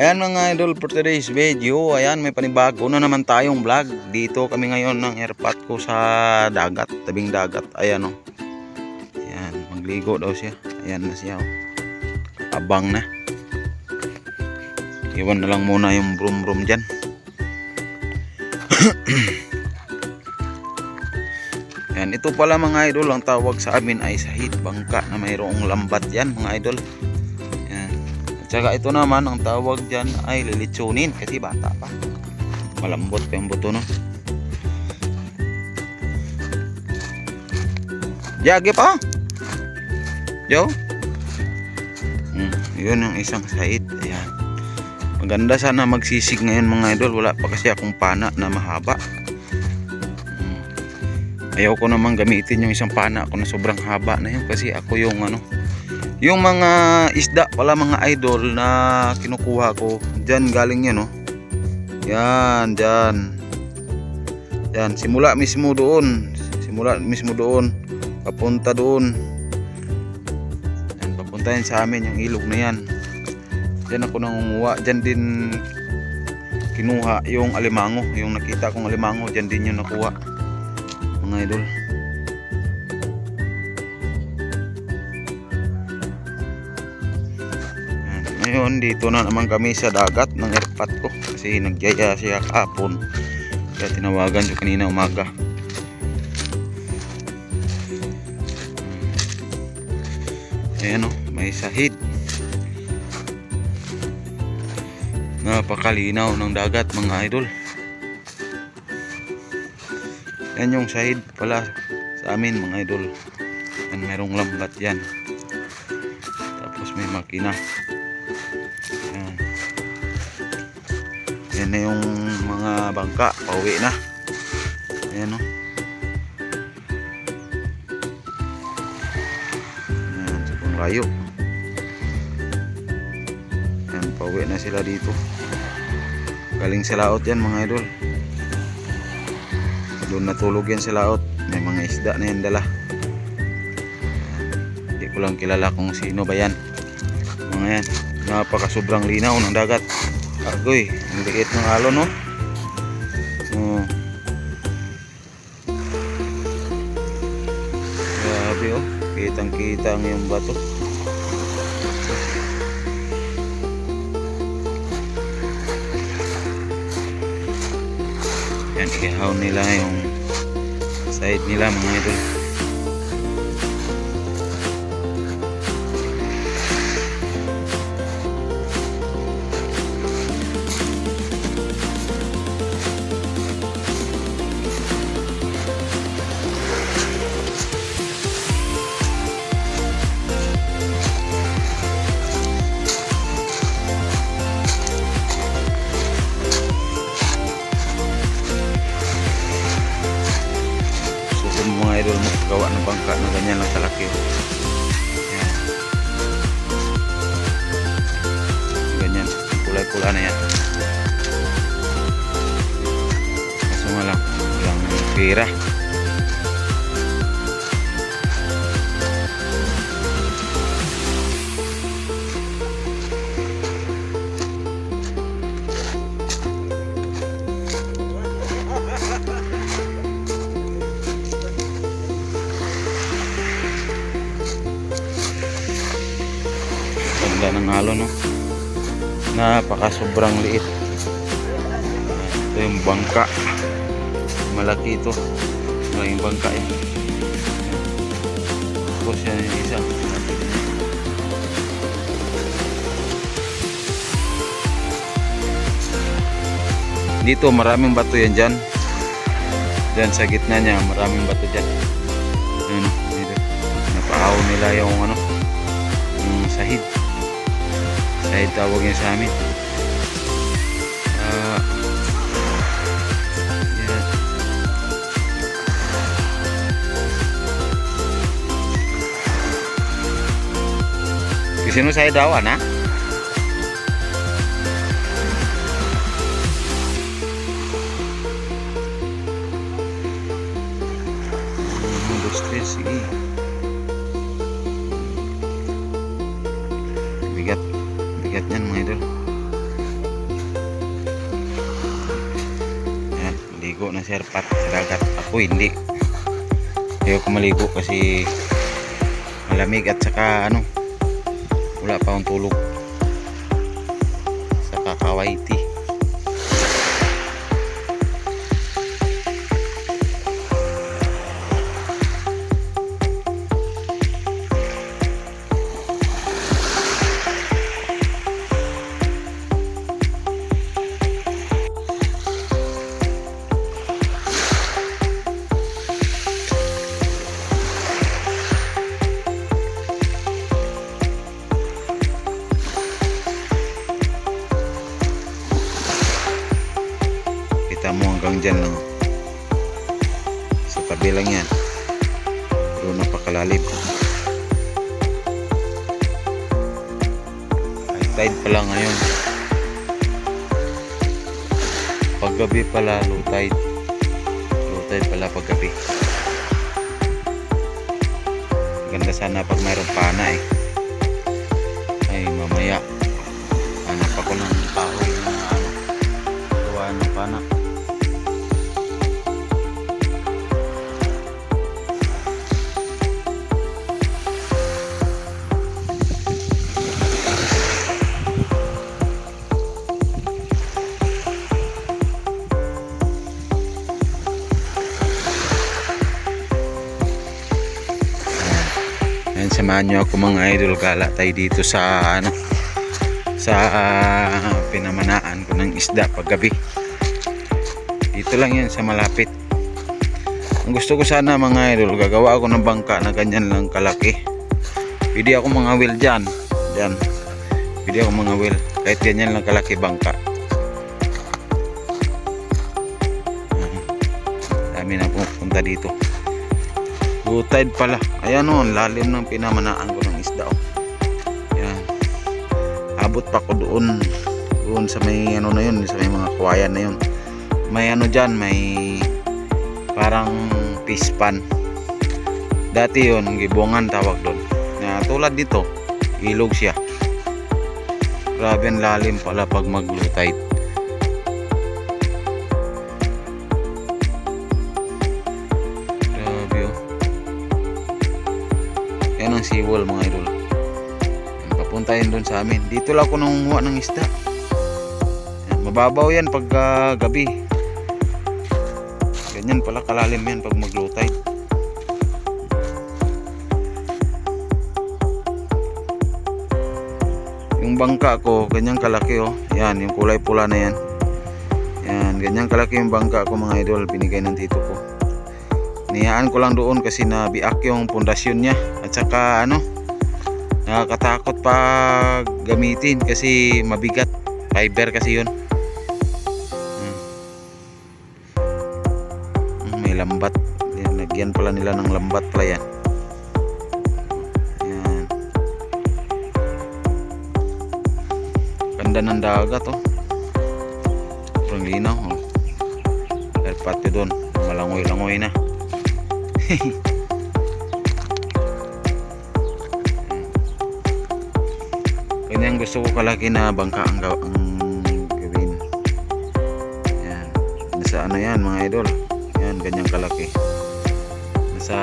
Ayan mga idol, for today's video, ayan may panibago na naman tayong vlog. Dito kami ngayon ng airpot ko sa dagat, tabing dagat. Ayan o. Ayan, magligo daw siya. Ayan na siya o. Abang na. Iwan na lang muna yung brum brum dyan. Ayan, ito pala mga idol, ang tawag sa amin ay sahid, bangka na mayroong lambat yan mga idol. Tsaka ito naman ang tawag dyan ay lilitsunin kasi bata pa, malambot pa yung buto no. Yagi pa yo. Yun yung isang sahid. Ayan, maganda sana magsisig ngayon mga idol, wala pa kasi akong pana na mahaba. Ayaw ko naman gamitin yung isang pana ako na sobrang haba na yun kasi ako yung yung mga isda pala mga idol na kinukuha ko dyan galing yan, no? Yan, dyan. Yan, simula mismo doon papunta doon. Yan, papunta yan sa amin yung ilog na yan. Dyan ako nangunguha, dyan din kinuha yung alimango, yung nakita kong alimango, dyan din yung nakuha mga idol. Ngayon dito na naman kami sa dagat ng airpot ko kasi nagyaya siya kahapon, kaya tinawagan ko kanina umaga. Ayan o, may sahid. Napakalinaw ng dagat mga idol. Yan yung sahid pala sa amin mga idol. Yan, mayroong lambat yan, tapos may makina. Yan na yung mga bangka, pauwi na. Ayan o. Ayan, sobrang layo. Ayan, pauwi na sila dito. Galing sa laot yan mga idol. Doon natulog yan sa laot. May mga isda na yan dala. Hindi ko lang kilala kung sino ba yan. Mga yan, napaka sobrang linaw ng dagat. Agoy, ang liit ng alon, no? Grabe, oh. Kitang-kita ang yung bato. Yan, ihaw nila yung side nila mga idol. Mga idol, magagawa ng bangka na ganyan lang kalaki. Ayan. Ganyan, kulay-pula na yan. Kaso nga lang, walang pera. Ng alon, no? Napaka sobrang liit. Ito yung bangka, malaki ito, malaking bangka yan. Tapos yan yung isa. Dito maraming bato yan dyan. Dyan sa gitna niya maraming bato dyan. Yun, dito napahaw nila yung yung sahid. Sahid tawag niya sa amin. Yan. Kasi no sahid daw na. Industri sih. Bigat yan mga idol. ligo na si Arpat sa dagat. Ako hindi. Ayoko maligo kasi malamig at saka ano, wala pa akong tulog sa Kakawaiti. Kita mo hanggang dyan lang. Sa tabi lang yan. Doon napakalalim. High tide pala ngayon. Paggabi pala low tide. Low tide pala paggabi. Ganda sana pag mayroong pana eh. Ay mamaya hanap ako ng kahoy na ano, gawa ng pana. Ayan, samahan nyo ako mga idol, gala tayo dito sa ano, sa pinamanaan ko ng isda paggabi. Dito lang yan sa malapit. Ang gusto ko sana mga idol, gagawa ako ng bangka na ganyan lang kalaki. Pwede ako mga wheel dyan. Dyan. Pwede ako mga wheel. Kahit ganyan lang kalaki bangka. Dami na pupunta dito. Low tide pala. Ayan o, lalim ng pinamanaan ko ng isda o. Ayan. Abot pa ko doon. Doon sa may ano na yun, sa may mga kawayan na yun. May ano dyan, may parang fish pan. Dati yun, gibongan tawag doon. Na tulad dito, ilog siya. Grabe ang lalim pala pag mag low tide. Grabe oh. Yan ang seawall mga idol. Papuntahin doon sa amin. Dito lang ako nangunguha ng isda. Yan, mababaw yan pag gabi. Ganyan pala kalalim yan pag mag low tide. Yung bangka ko, ganyan kalaki oh. Yan, yung kulay pula na yan. Yan, ganyan kalaki yung bangka ko mga idol. Binigay ng tito ko. Niyaan ko lang doon kasi nabiak yung pundasyon niya. At saka ano, nakakatakot pa gamitin kasi mabigat. Fiber kasi yun. May lambat. Nagyan pala nila ng lambat pala yan. Yan. Ganda ng dagat oh. Sobrang linaw oh. Air pati doon. Malangoy-langoy na. Ganyan gusto ko kalaki na bangka ang gawin. Yan. Nasa ano yan mga idol. Yan, ganyan kalaki. Nasa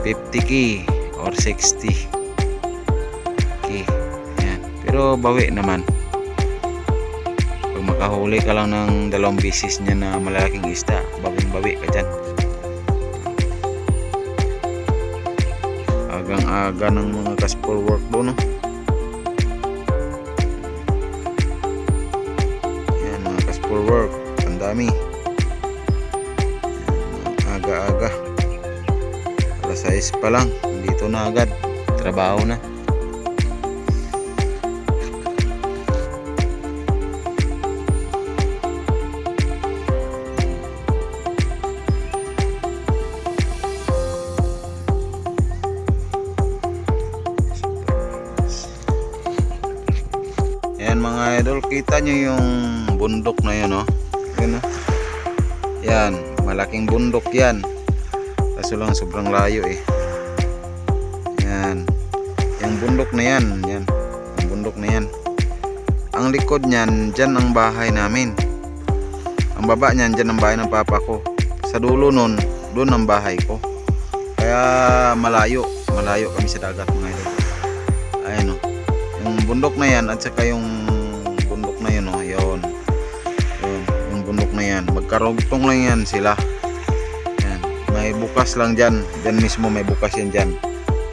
50k or 60k. Yan. Pero bawi naman. Pag makahuli ka lang ng 2 bisis niya na malalaking isda, bawing-bawi ka dyan. Agang-aga ng mga caspol work doon no? Yan, mga caspol work. Ang dami. Yan, aga-aga. Alas 6 pa lang. Dito na agad. Trabaho na. Yan mga idol, kita nyo yung bundok na yun oh. Yun oh. Yan, malaking bundok yan. Kaso lang sobrang layo eh. Yan. Yung bundok na yan, yan. Yung bundok na yan. Ang likod niyan, dyan ang bahay namin. Ang baba niyan, dyan ang bahay ng papa ko. Sa dulo nun, doon ang bahay ko. Kaya malayo kami sa dagat mga idol. Ayun o. Yung bundok na yan at saka yung bundok na yun o. Yun. Yung bundok na yan. Magkarugtong lang yan sila. Yan. May bukas lang dyan. Dyan mismo may bukas yan dyan.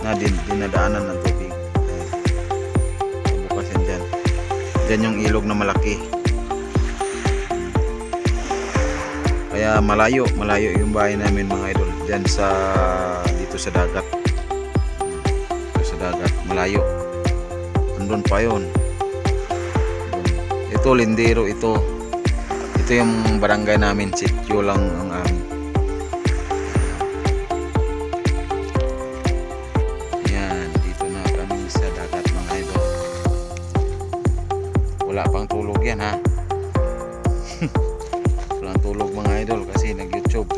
Na dinadaanan ng tubig. May bukas yan dyan. Dyan yung ilog na malaki. Kaya malayo yung bahay namin mga idol. Dyan dito sa dagat. Dito sa dagat, malayo. Andun pa yun. Ito, Lindero ito. Ito yung barangay namin, sityo lang ang amin. Yan, dito na kami sa dagat mga idol. Wala pang tulog yan ha. Walang tulog mga idol kasi nag-YouTube.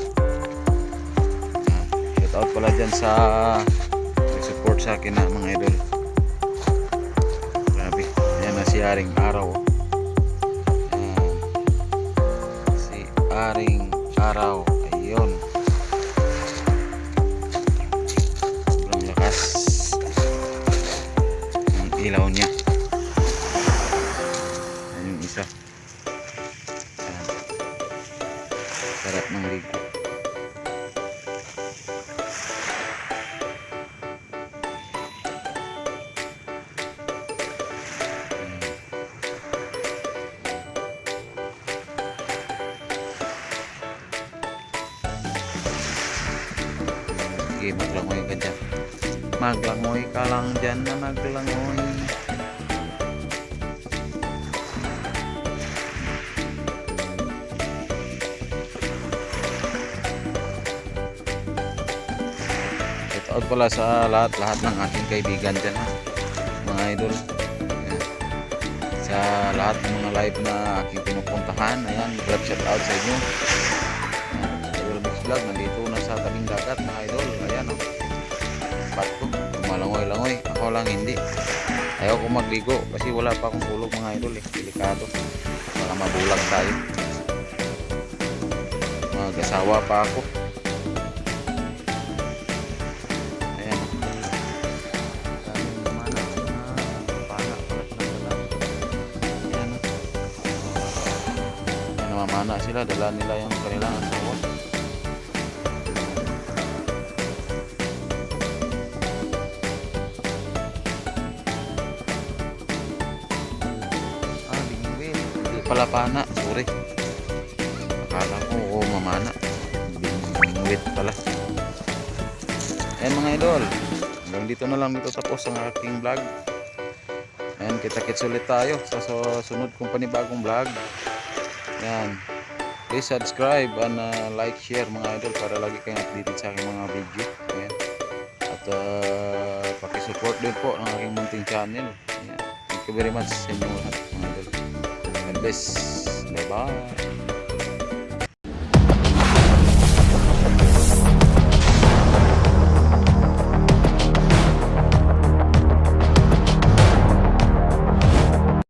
Shoutout pala dyan sa nag-support sa akin na mga idol. Grabe. Ayan na si Aring Araw. Ayan. Si Aring Araw. Ayun. Sobrang lakas ng ilaw niya. Ayan yung isa. Sarap ng ligo. Sige, maglangoy ka dyan. Maglangoy ka lang dyan na maglangoy. Out pala sa lahat ng aking kaibigan dyan ha, mga idol. Ayan. Sa lahat ng mga live na aking pinupuntahan, ayan, grab shout out sa inyo. Idol Mix Vlog, nandito na sa tabing dagat mga idol. Ayan o, spot ko, malangoy-langoy. Ako lang hindi, ayaw ko magligo kasi wala pa akong tulog mga idol eh, delikado, baka mabulag tayo, mag-asawa pa ako. Namamana sila, dala nila yung kanilang asawa. Bingwit, hindi pala pana, sorry. Akala ko mamana, bingwit pala. Ayan mga idol, hanggang dito na lang dito tapos ang aking vlog. Ayan, kita-kits ulit tayo sa sunod kong panibagong vlog. Yan. Please subscribe and like, share mga idol para lagi kayong updated sa aking mga video. Ayan. At pakisupport din po ng aking munting channel. Ayan. Thank you very much sa inyo lahat mga idol. God bless. Bye bye.